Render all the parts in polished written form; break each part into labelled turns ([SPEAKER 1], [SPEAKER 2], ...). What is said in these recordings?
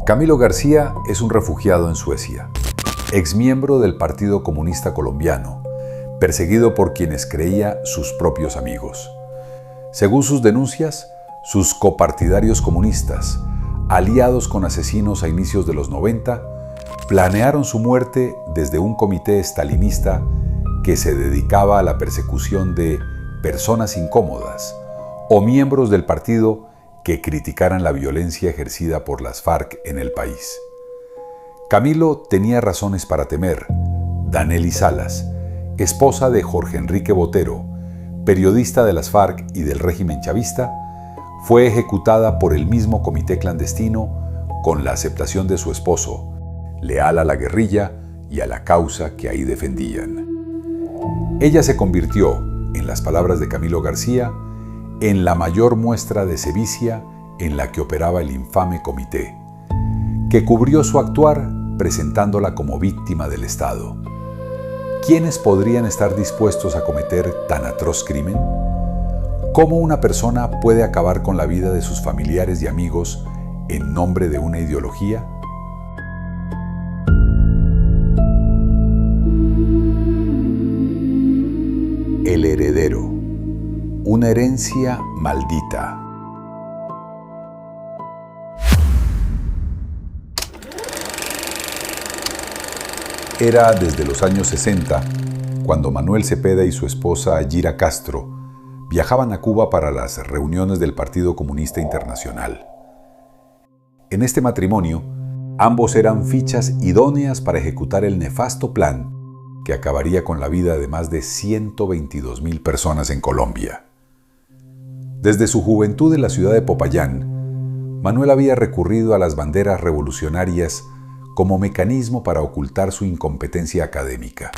[SPEAKER 1] Camilo García es un refugiado en Suecia, exmiembro del Partido Comunista Colombiano, perseguido por quienes creía sus propios amigos. Según sus denuncias, sus copartidarios comunistas, aliados con asesinos a inicios de los 90, planearon su muerte desde un comité estalinista que se dedicaba a la persecución de personas incómodas o miembros del partido que criticaran la violencia ejercida por las FARC en el país. Camilo tenía razones para temer. Danely Salas, esposa de Jorge Enrique Botero, periodista de las FARC y del régimen chavista, fue ejecutada por el mismo comité clandestino con la aceptación de su esposo, leal a la guerrilla y a la causa que ahí defendían. Ella se convirtió, en las palabras de Camilo García, en la mayor muestra de sevicia en la que operaba el infame comité, que cubrió su actuar presentándola como víctima del Estado. ¿Quiénes podrían estar dispuestos a cometer tan atroz crimen? ¿Cómo una persona puede acabar con la vida de sus familiares y amigos en nombre de una ideología? El heredero. Una herencia maldita. Era desde los años 60, cuando Manuel Cepeda y su esposa Yira Castro viajaban a Cuba para las reuniones del Partido Comunista Internacional. En este matrimonio, ambos eran fichas idóneas para ejecutar el nefasto plan que acabaría con la vida de más de 122,000 personas en Colombia. Desde su juventud en la ciudad de Popayán, Manuel había recurrido a las banderas revolucionarias como mecanismo para ocultar su incompetencia académica.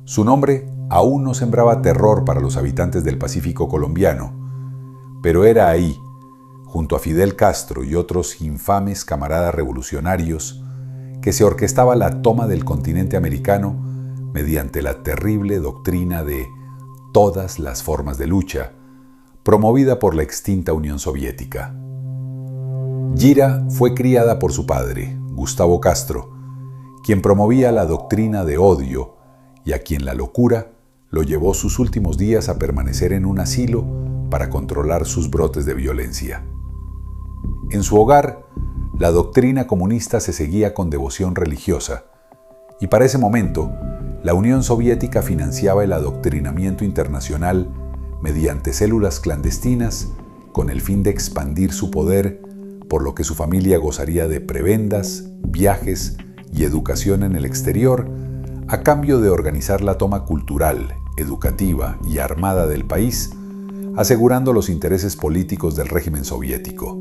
[SPEAKER 1] Su nombre aún no sembraba terror para los habitantes del Pacífico colombiano, pero era ahí, junto a Fidel Castro y otros infames camaradas revolucionarios, que se orquestaba la toma del continente americano mediante la terrible doctrina de todas las formas de lucha, promovida por la extinta Unión Soviética. Yira fue criada por su padre, Gustavo Castro, quien promovía la doctrina de odio y a quien la locura lo llevó sus últimos días a permanecer en un asilo para controlar sus brotes de violencia. En su hogar, la doctrina comunista se seguía con devoción religiosa, y para ese momento, la Unión Soviética financiaba el adoctrinamiento internacional mediante células clandestinas con el fin de expandir su poder, por lo que su familia gozaría de prebendas, viajes y educación en el exterior, a cambio de organizar la toma cultural, educativa y armada del país, asegurando los intereses políticos del régimen soviético.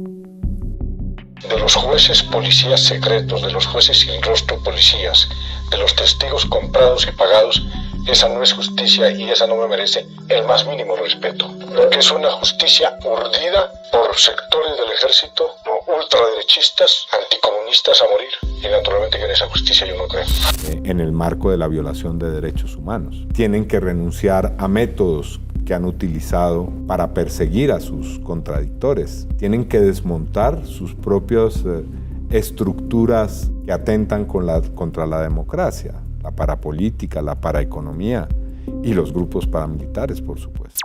[SPEAKER 2] De los jueces policías secretos, de los jueces sin rostro policías, de los testigos comprados y pagados, esa no es justicia y esa no me merece el más mínimo respeto. Porque es una justicia urdida por sectores del ejército, ultraderechistas, anticomunistas a morir. Y naturalmente que en esa justicia yo no creo.
[SPEAKER 3] En el marco de la violación de derechos humanos. Tienen que renunciar a métodos que han utilizado para perseguir a sus contradictores. Tienen que desmontar sus propias estructuras que atentan contra la democracia, la parapolítica, la paraeconomía y los grupos paramilitares, por supuesto.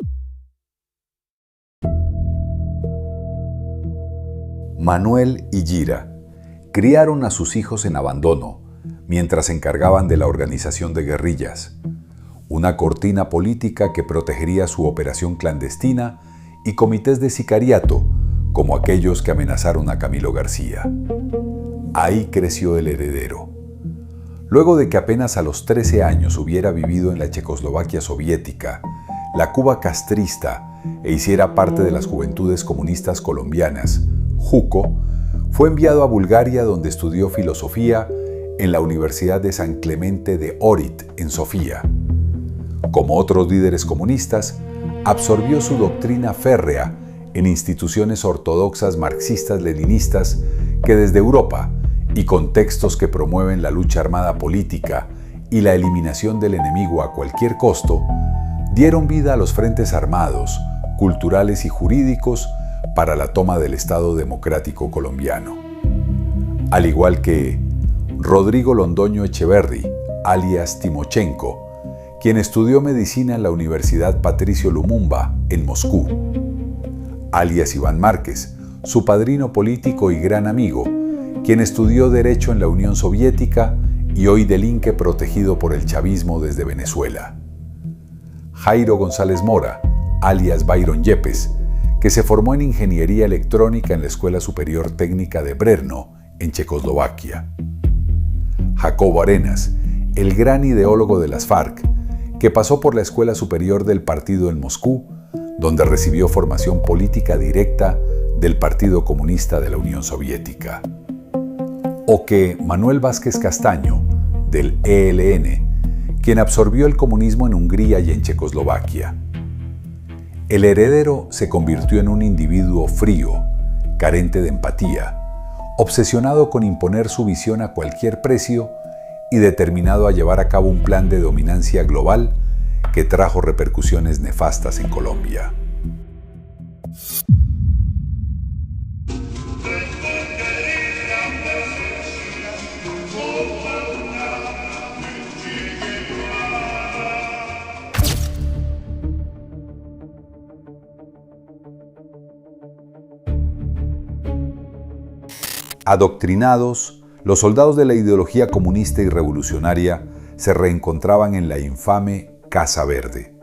[SPEAKER 1] Manuel y Yira criaron a sus hijos en abandono mientras se encargaban de la organización de guerrillas, una cortina política que protegería su operación clandestina y comités de sicariato, como aquellos que amenazaron a Camilo García. Ahí creció el heredero. Luego de que apenas a los 13 años hubiera vivido en la Checoslovaquia soviética, la Cuba castrista, e hiciera parte de las Juventudes Comunistas Colombianas, JUCO, fue enviado a Bulgaria, donde estudió filosofía en la Universidad de San Clemente de Ohrid, en Sofía. Como otros líderes comunistas, absorbió su doctrina férrea en instituciones ortodoxas marxistas-leninistas que desde Europa, y contextos que promueven la lucha armada política y la eliminación del enemigo a cualquier costo, dieron vida a los frentes armados, culturales y jurídicos para la toma del Estado democrático colombiano. al igual que Rodrigo Londoño Echeverry, alias Timochenko, quien estudió medicina en la Universidad Patricio Lumumba en Moscú, alias Iván Márquez, su padrino político y gran amigo, quien estudió Derecho en la Unión Soviética y hoy delinque protegido por el chavismo desde Venezuela. Jairo González Mora, alias Byron Yepes, que se formó en Ingeniería Electrónica en la Escuela Superior Técnica de Brno, en Checoslovaquia. Jacobo Arenas, el gran ideólogo de las FARC, que pasó por la Escuela Superior del Partido en Moscú, donde recibió formación política directa del Partido Comunista de la Unión Soviética. O que Manuel Vázquez Castaño, del ELN, quien absorbió el comunismo en Hungría y en Checoslovaquia. El heredero se convirtió en un individuo frío, carente de empatía, obsesionado con imponer su visión a cualquier precio y determinado a llevar a cabo un plan de dominancia global que trajo repercusiones nefastas en Colombia. Adoctrinados, los soldados de la ideología comunista y revolucionaria se reencontraban en la infame Casa Verde,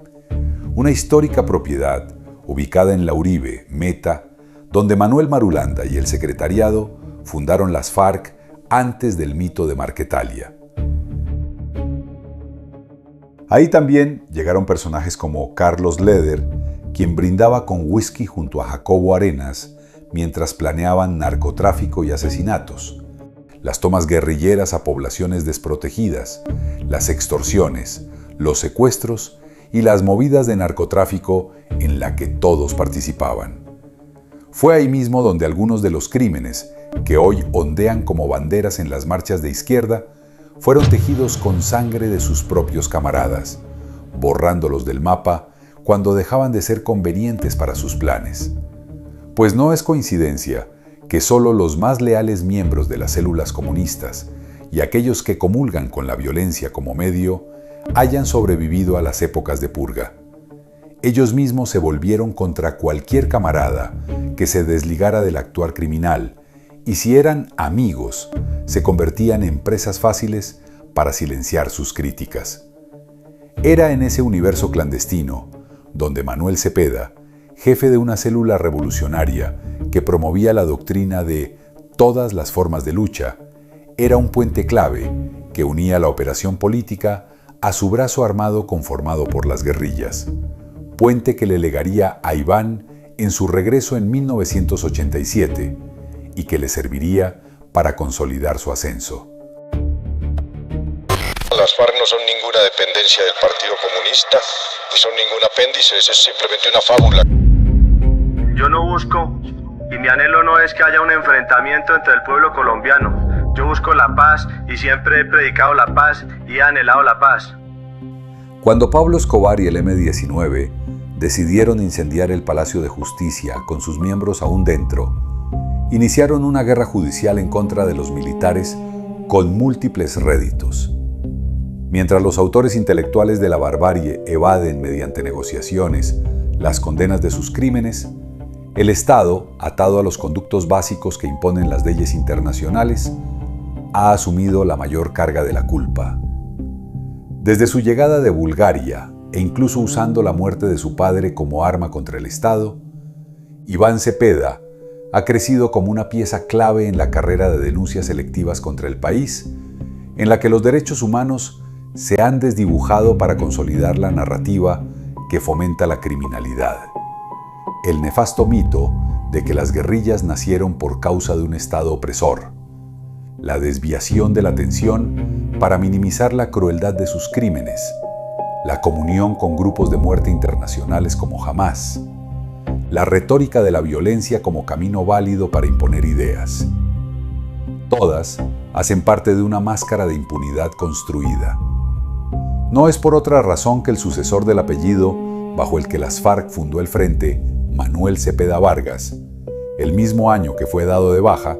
[SPEAKER 1] una histórica propiedad ubicada en La Uribe, Meta, donde Manuel Marulanda y el secretariado fundaron las FARC antes del mito de Marquetalia. Ahí también llegaron personajes como Carlos Leder, quien brindaba con whisky junto a Jacobo Arenas mientras planeaban narcotráfico y asesinatos, las tomas guerrilleras a poblaciones desprotegidas, las extorsiones, los secuestros y las movidas de narcotráfico en la que todos participaban. Fue ahí mismo donde algunos de los crímenes, que hoy ondean como banderas en las marchas de izquierda, fueron tejidos con sangre de sus propios camaradas, borrándolos del mapa cuando dejaban de ser convenientes para sus planes. Pues no es coincidencia que solo los más leales miembros de las células comunistas y aquellos que comulgan con la violencia como medio hayan sobrevivido a las épocas de purga. Ellos mismos se volvieron contra cualquier camarada que se desligara del actuar criminal y si eran amigos, se convertían en presas fáciles para silenciar sus críticas. Era en ese universo clandestino donde Manuel Cepeda, jefe de una célula revolucionaria que promovía la doctrina de todas las formas de lucha, era un puente clave que unía la operación política a su brazo armado conformado por las guerrillas, puente que le legaría a Iván en su regreso en 1987 y que le serviría para consolidar su ascenso.
[SPEAKER 2] Las FARC no son ninguna dependencia del Partido Comunista, ni son ningún apéndice, es simplemente una fábula.
[SPEAKER 4] Yo no busco, y mi anhelo no es que haya un enfrentamiento entre el pueblo colombiano. Yo busco la paz y siempre he predicado la paz y he anhelado la paz.
[SPEAKER 1] Cuando Pablo Escobar y el M-19 decidieron incendiar el Palacio de Justicia con sus miembros aún dentro, iniciaron una guerra judicial en contra de los militares con múltiples réditos. Mientras los autores intelectuales de la barbarie evaden mediante negociaciones las condenas de sus crímenes, el Estado, atado a los conductos básicos que imponen las leyes internacionales, ha asumido la mayor carga de la culpa. Desde su llegada de Bulgaria, e incluso usando la muerte de su padre como arma contra el Estado, Iván Cepeda ha crecido como una pieza clave en la carrera de denuncias selectivas contra el país, en la que los derechos humanos se han desdibujado para consolidar la narrativa que fomenta la criminalidad. El nefasto mito de que las guerrillas nacieron por causa de un Estado opresor, la desviación de la atención para minimizar la crueldad de sus crímenes, la comunión con grupos de muerte internacionales como Hamás, la retórica de la violencia como camino válido para imponer ideas. Todas hacen parte de una máscara de impunidad construida. No es por otra razón que el sucesor del apellido bajo el que las FARC fundó el Frente, Manuel Cepeda Vargas, el mismo año que fue dado de baja,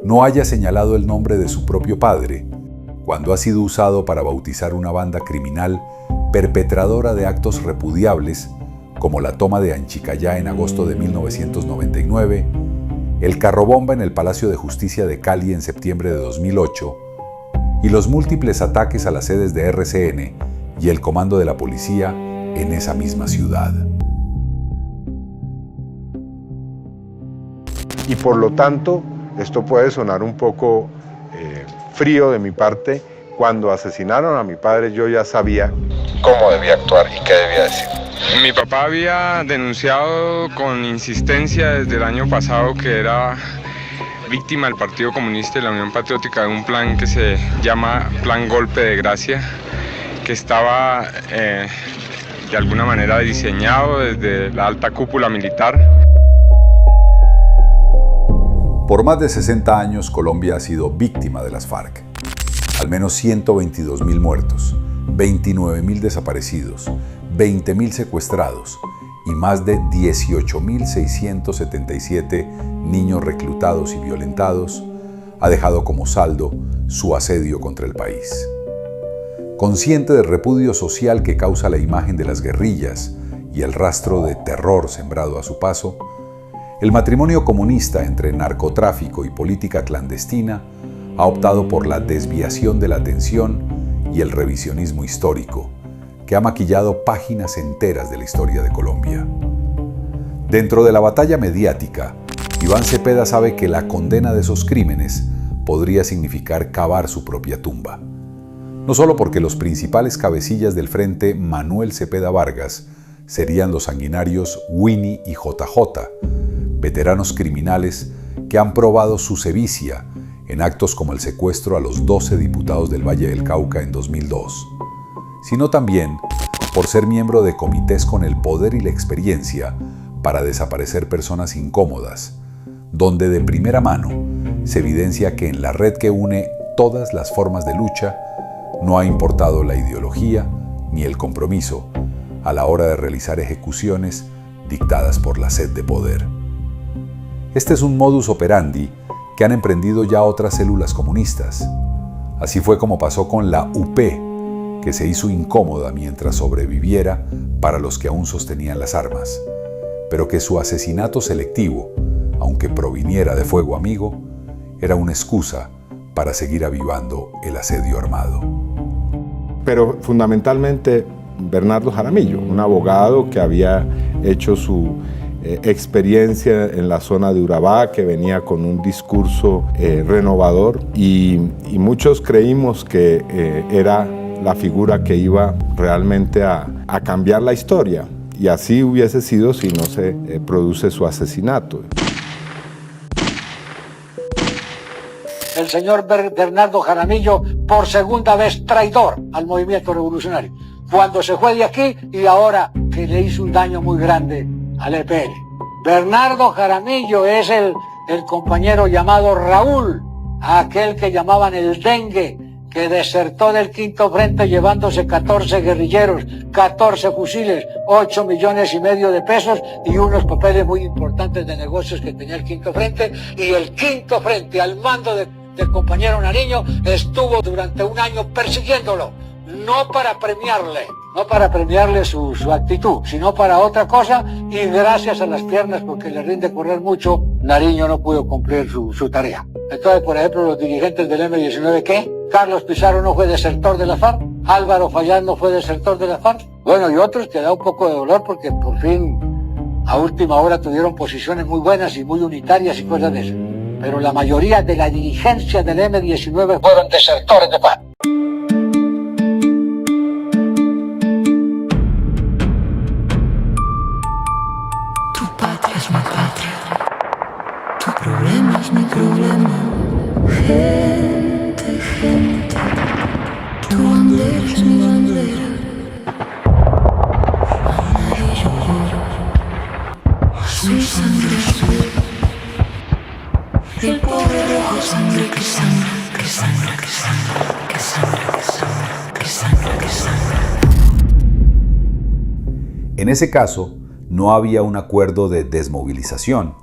[SPEAKER 1] no haya señalado el nombre de su propio padre, cuando ha sido usado para bautizar una banda criminal perpetradora de actos repudiables, como la toma de Anchicayá en agosto de 1999, el carrobomba en el Palacio de Justicia de Cali en septiembre de 2008 y los múltiples ataques a las sedes de RCN y el comando de la policía en esa misma ciudad.
[SPEAKER 3] Y por lo tanto, esto puede sonar un poco frío de mi parte. Cuando asesinaron a mi padre, yo ya sabía
[SPEAKER 2] cómo debía actuar y qué debía decir.
[SPEAKER 5] Mi papá había denunciado con insistencia desde el año pasado que era víctima del Partido Comunista y la Unión Patriótica de un plan que se llama Plan Golpe de Gracia, que estaba de alguna manera diseñado desde la alta cúpula militar.
[SPEAKER 1] Por más de 60 años, Colombia ha sido víctima de las FARC. Al menos 122.000 muertos, 29.000 desaparecidos, 20.000 secuestrados y más de 18.677 niños reclutados y violentados, ha dejado como saldo su asedio contra el país. Consciente del repudio social que causa la imagen de las guerrillas y el rastro de terror sembrado a su paso, el matrimonio comunista entre narcotráfico y política clandestina ha optado por la desviación de la atención y el revisionismo histórico, que ha maquillado páginas enteras de la historia de Colombia. Dentro de la batalla mediática, Iván Cepeda sabe que la condena de esos crímenes podría significar cavar su propia tumba. No solo porque los principales cabecillas del frente Manuel Cepeda Vargas serían los sanguinarios Winnie y JJ, veteranos criminales que han probado su sevicia en actos como el secuestro a los 12 diputados del Valle del Cauca en 2002, sino también por ser miembro de comités con el poder y la experiencia para desaparecer personas incómodas, donde de primera mano se evidencia que en la red que une todas las formas de lucha no ha importado la ideología ni el compromiso a la hora de realizar ejecuciones dictadas por la sed de poder. Este es un modus operandi que han emprendido ya otras células comunistas. Así fue como pasó con la UP, que se hizo incómoda mientras sobreviviera para los que aún sostenían las armas, pero que su asesinato selectivo, aunque proviniera de fuego amigo, era una excusa para seguir avivando el asedio armado.
[SPEAKER 3] Pero fundamentalmente Bernardo Jaramillo, un abogado que había hecho su experiencia en la zona de Urabá, que venía con un discurso renovador y muchos creímos que era la figura que iba realmente a cambiar la historia, y así hubiese sido si no se produce su asesinato.
[SPEAKER 6] El señor Bernardo Jaramillo, por segunda vez traidor al movimiento revolucionario, cuando se fue de aquí y ahora que le hizo un daño muy grande al EPL. Bernardo Jaramillo es el compañero llamado Raúl, aquel que llamaban el dengue, que desertó del Quinto Frente llevándose 14 guerrilleros, 14 fusiles, 8,5 millones de pesos y unos papeles muy importantes de negocios que tenía el Quinto Frente. Y el Quinto Frente, al mando del compañero Nariño, estuvo durante un año persiguiéndolo, no para premiarle su actitud, sino para otra cosa, y gracias a las piernas, porque le rinde correr mucho, Nariño no pudo cumplir su tarea. Entonces, por ejemplo, los dirigentes del M-19, ¿qué? Carlos Pizarro no fue desertor de la FARC, Álvaro Fayad no fue desertor de la FARC, bueno, y otros que da un poco de dolor porque por fin a última hora tuvieron posiciones muy buenas y muy unitarias y cosas de eso. Pero la mayoría de la dirigencia del M-19 fueron desertores de FARC.
[SPEAKER 7] Tu patria es mi patria, tu problema es mi problema. Gente, gente, tu bandera es mi bandera. Amarillo, azul, sangre azul. El pobre rojo, sangre que sangra, que sangra, que sangra, que sangra, que sangra, que sangra, que sangra.
[SPEAKER 1] En ese caso, no había un acuerdo de desmovilización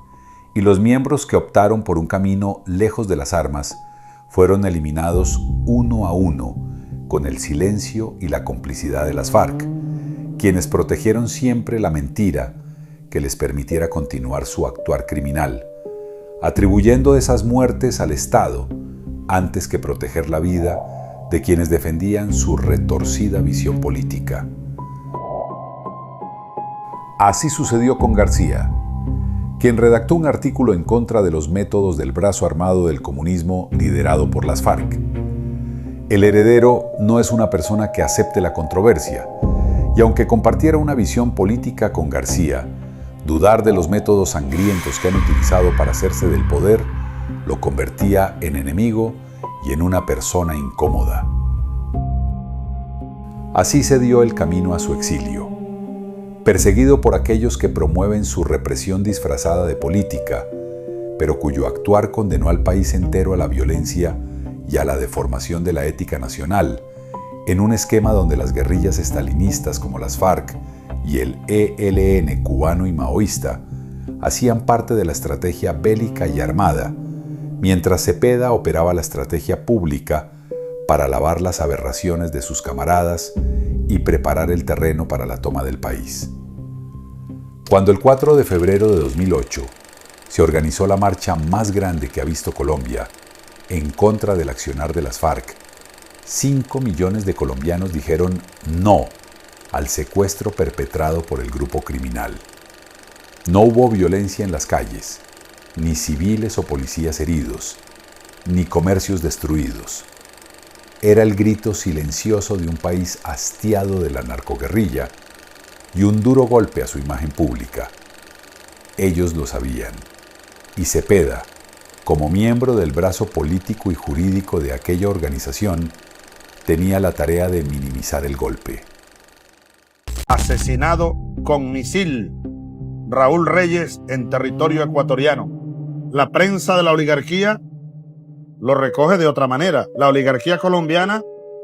[SPEAKER 1] y los miembros que optaron por un camino lejos de las armas fueron eliminados uno a uno con el silencio y la complicidad de las FARC, quienes protegieron siempre la mentira que les permitiera continuar su actuar criminal, atribuyendo esas muertes al Estado antes que proteger la vida de quienes defendían su retorcida visión política. Así sucedió con García, quien redactó un artículo en contra de los métodos del brazo armado del comunismo liderado por las FARC. El heredero no es una persona que acepte la controversia, y aunque compartiera una visión política con García, dudar de los métodos sangrientos que han utilizado para hacerse del poder lo convertía en enemigo y en una persona incómoda. Así se dio el camino a su exilio. Perseguido por aquellos que promueven su represión disfrazada de política, pero cuyo actuar condenó al país entero a la violencia y a la deformación de la ética nacional, en un esquema donde las guerrillas estalinistas como las FARC y el ELN cubano y maoísta hacían parte de la estrategia bélica y armada, mientras Cepeda operaba la estrategia pública para lavar las aberraciones de sus camaradas y preparar el terreno para la toma del país. Cuando el 4 de febrero de 2008 se organizó la marcha más grande que ha visto Colombia en contra del accionar de las FARC, 5 millones de colombianos dijeron no al secuestro perpetrado por el grupo criminal. No hubo violencia en las calles, ni civiles o policías heridos, ni comercios destruidos. Era el grito silencioso de un país hastiado de la narcoguerrilla y un duro golpe a su imagen pública. Ellos lo sabían, y Cepeda, como miembro del brazo político y jurídico de aquella organización, tenía la tarea de minimizar el golpe.
[SPEAKER 8] Asesinado con misil, Raúl Reyes en territorio ecuatoriano. La prensa de la oligarquía lo recoge de otra manera. La oligarquía colombiana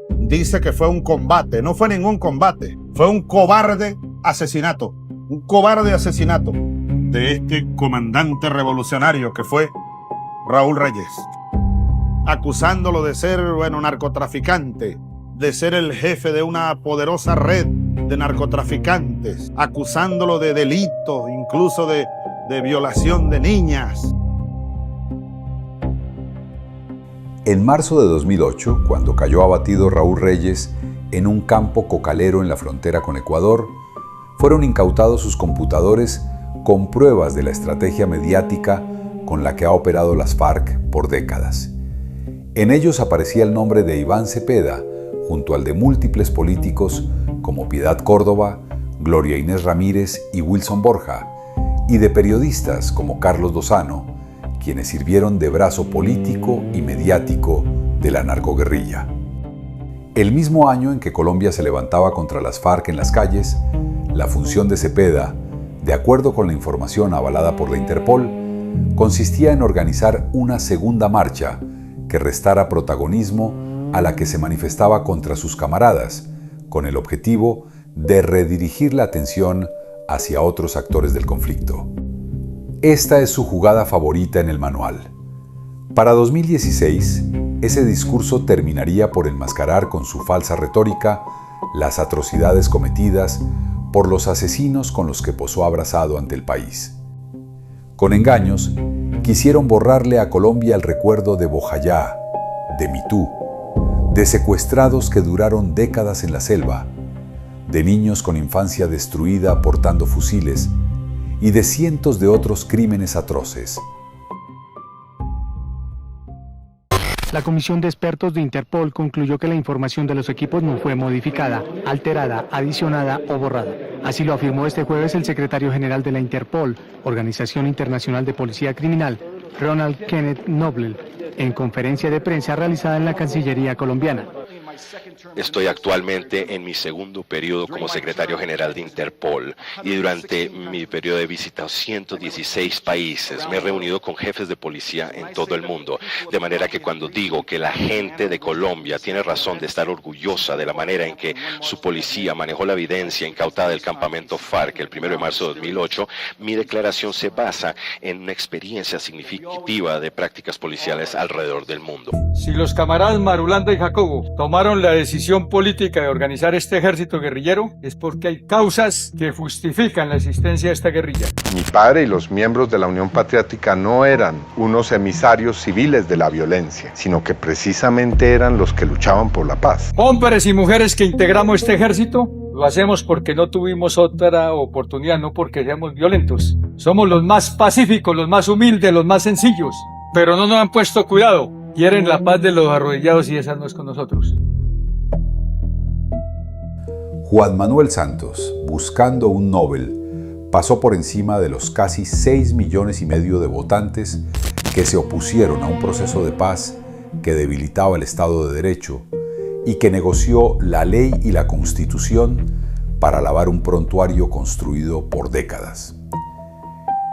[SPEAKER 8] dice que fue un combate. No fue ningún combate. Fue un cobarde asesinato. Un cobarde asesinato de este comandante revolucionario que fue Raúl Reyes. Acusándolo de ser, narcotraficante, de ser el jefe de una poderosa red de narcotraficantes, acusándolo de delitos, incluso de violación de niñas.
[SPEAKER 1] En marzo de 2008, cuando cayó abatido Raúl Reyes en un campo cocalero en la frontera con Ecuador, fueron incautados sus computadores con pruebas de la estrategia mediática con la que ha operado las FARC por décadas. En ellos aparecía el nombre de Iván Cepeda, junto al de múltiples políticos como Piedad Córdoba, Gloria Inés Ramírez y Wilson Borja, y de periodistas como Carlos Lozano, quienes sirvieron de brazo político y mediático de la narcoguerrilla. El mismo año en que Colombia se levantaba contra las FARC en las calles, la función de Cepeda, de acuerdo con la información avalada por la Interpol, consistía en organizar una segunda marcha que restara protagonismo a la que se manifestaba contra sus camaradas, con el objetivo de redirigir la atención hacia otros actores del conflicto. Esta es su jugada favorita en el manual. Para 2016, ese discurso terminaría por enmascarar con su falsa retórica las atrocidades cometidas por los asesinos con los que posó abrazado ante el país. Con engaños, quisieron borrarle a Colombia el recuerdo de Bojayá, de Mitú, de secuestrados que duraron décadas en la selva, de niños con infancia destruida portando fusiles y de cientos de otros crímenes atroces.
[SPEAKER 9] La comisión de expertos de Interpol concluyó que la información de los equipos no fue modificada, alterada, adicionada o borrada. Así lo afirmó este jueves el secretario general de la Interpol, Organización Internacional de Policía Criminal, Ronald Kenneth Noble, en conferencia de prensa realizada en la Cancillería colombiana.
[SPEAKER 10] Estoy actualmente en mi segundo periodo como secretario general de Interpol y durante mi periodo he visitado 116 países. Me he reunido con jefes de policía en todo el mundo, de manera que cuando digo que la gente de Colombia tiene razón de estar orgullosa de la manera en que su policía manejó la evidencia incautada del campamento FARC el 1 de marzo de 2008, mi declaración se basa en una experiencia significativa de prácticas policiales alrededor del mundo.
[SPEAKER 11] Si los camaradas Marulanda y Jacobo tomaron la decisión política de organizar este ejército guerrillero, es porque hay causas que justifican la existencia de esta guerrilla.
[SPEAKER 3] Mi padre y los miembros de la Unión Patriótica no eran unos emisarios civiles de la violencia, sino que precisamente eran los que luchaban por la paz.
[SPEAKER 11] Hombres y mujeres que integramos este ejército, lo hacemos porque no tuvimos otra oportunidad, no porque seamos violentos. Somos los más pacíficos, los más humildes, los más sencillos, pero no nos han puesto cuidado. Quieren la paz de los arrodillados y esa no es con nosotros.
[SPEAKER 1] Juan Manuel Santos, buscando un Nobel, pasó por encima de los casi 6,5 millones de votantes que se opusieron a un proceso de paz que debilitaba el Estado de Derecho y que negoció la ley y la Constitución para lavar un prontuario construido por décadas.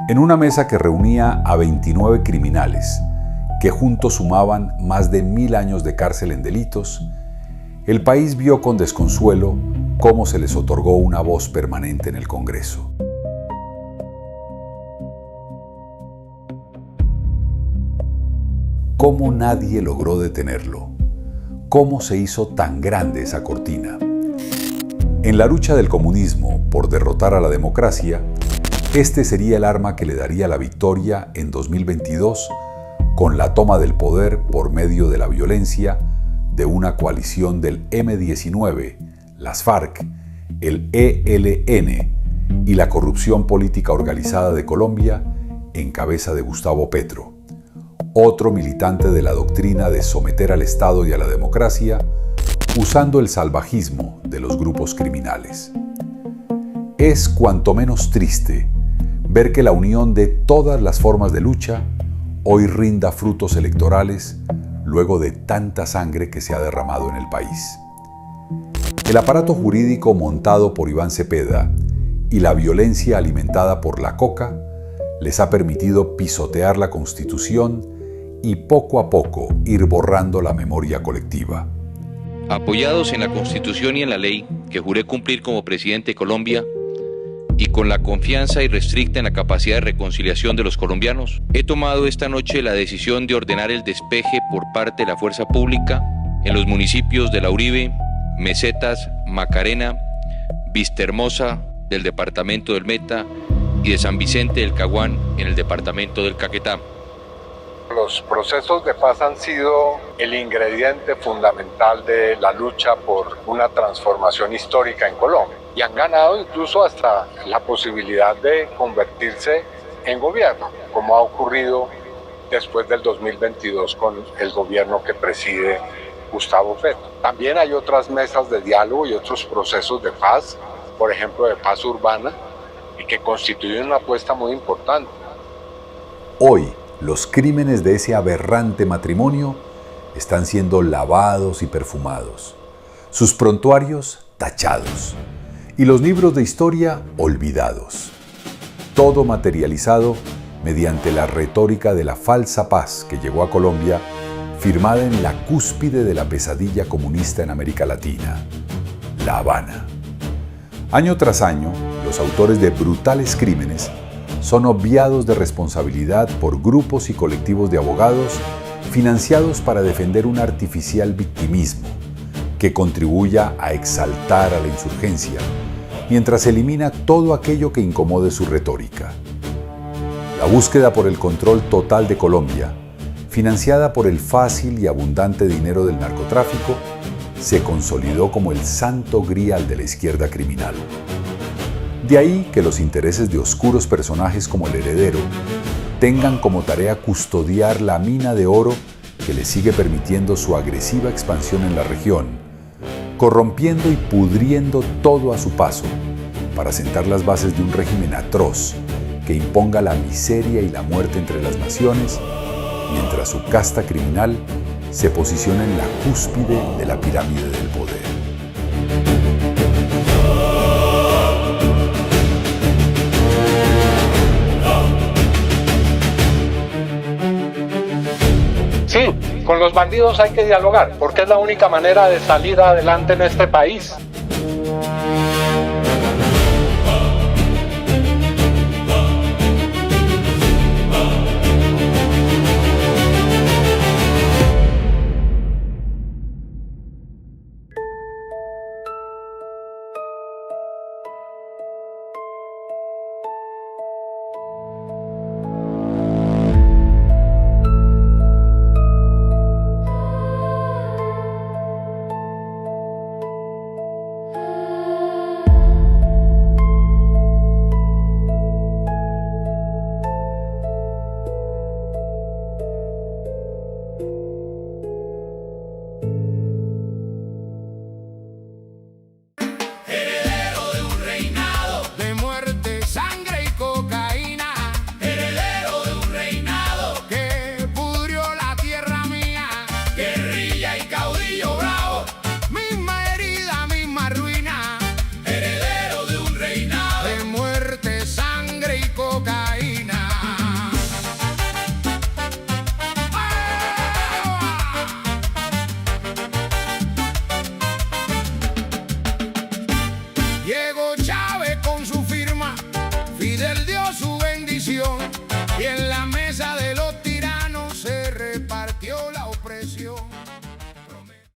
[SPEAKER 1] En una mesa que reunía a 29 criminales, que juntos sumaban más de 1000 años de cárcel en delitos, el país vio con desconsuelo cómo se les otorgó una voz permanente en el Congreso. ¿Cómo nadie logró detenerlo? ¿Cómo se hizo tan grande esa cortina? En la lucha del comunismo por derrotar a la democracia, este sería el arma que le daría la victoria en 2022 con la toma del poder por medio de la violencia de una coalición del M-19, las FARC, el ELN y la corrupción política organizada de Colombia en cabeza de Gustavo Petro, otro militante de la doctrina de someter al Estado y a la democracia usando el salvajismo de los grupos criminales. Es cuanto menos triste ver que la unión de todas las formas de lucha hoy rinda frutos electorales luego de tanta sangre que se ha derramado en el país. El aparato jurídico montado por Iván Cepeda y la violencia alimentada por la coca les ha permitido pisotear la Constitución y poco a poco ir borrando la memoria colectiva.
[SPEAKER 12] Apoyados en la Constitución y en la ley que juré cumplir como presidente de Colombia, y con la confianza irrestricta en la capacidad de reconciliación de los colombianos, he tomado esta noche la decisión de ordenar el despeje por parte de la fuerza pública en los municipios de La Uribe, Mesetas, Macarena, Vistahermosa del departamento del Meta y de San Vicente del Caguán en el departamento del Caquetá.
[SPEAKER 3] Los procesos de paz han sido el ingrediente fundamental de la lucha por una transformación histórica en Colombia y han ganado incluso hasta la posibilidad de convertirse en gobierno, como ha ocurrido después del 2022 con el gobierno que preside Gustavo Petro. También hay otras mesas de diálogo y otros procesos de paz, por ejemplo de paz urbana, y que constituyen una apuesta muy importante.
[SPEAKER 1] Hoy, los crímenes de ese aberrante matrimonio están siendo lavados y perfumados, sus prontuarios tachados y los libros de historia olvidados. Todo materializado mediante la retórica de la falsa paz que llegó a Colombia, firmada en la cúspide de la pesadilla comunista en América Latina, La Habana. Año tras año, los autores de brutales crímenes son obviados de responsabilidad por grupos y colectivos de abogados financiados para defender un artificial victimismo que contribuya a exaltar a la insurgencia, mientras elimina todo aquello que incomode su retórica. La búsqueda por el control total de Colombia, financiada por el fácil y abundante dinero del narcotráfico, se consolidó como el santo grial de la izquierda criminal. De ahí que los intereses de oscuros personajes como el heredero tengan como tarea custodiar la mina de oro que le sigue permitiendo su agresiva expansión en la región, corrompiendo y pudriendo todo a su paso para sentar las bases de un régimen atroz que imponga la miseria y la muerte entre las naciones, mientras su casta criminal se posiciona en la cúspide de la pirámide del poder.
[SPEAKER 13] Sí, con los bandidos hay que dialogar, porque es la única manera de salir adelante en este país.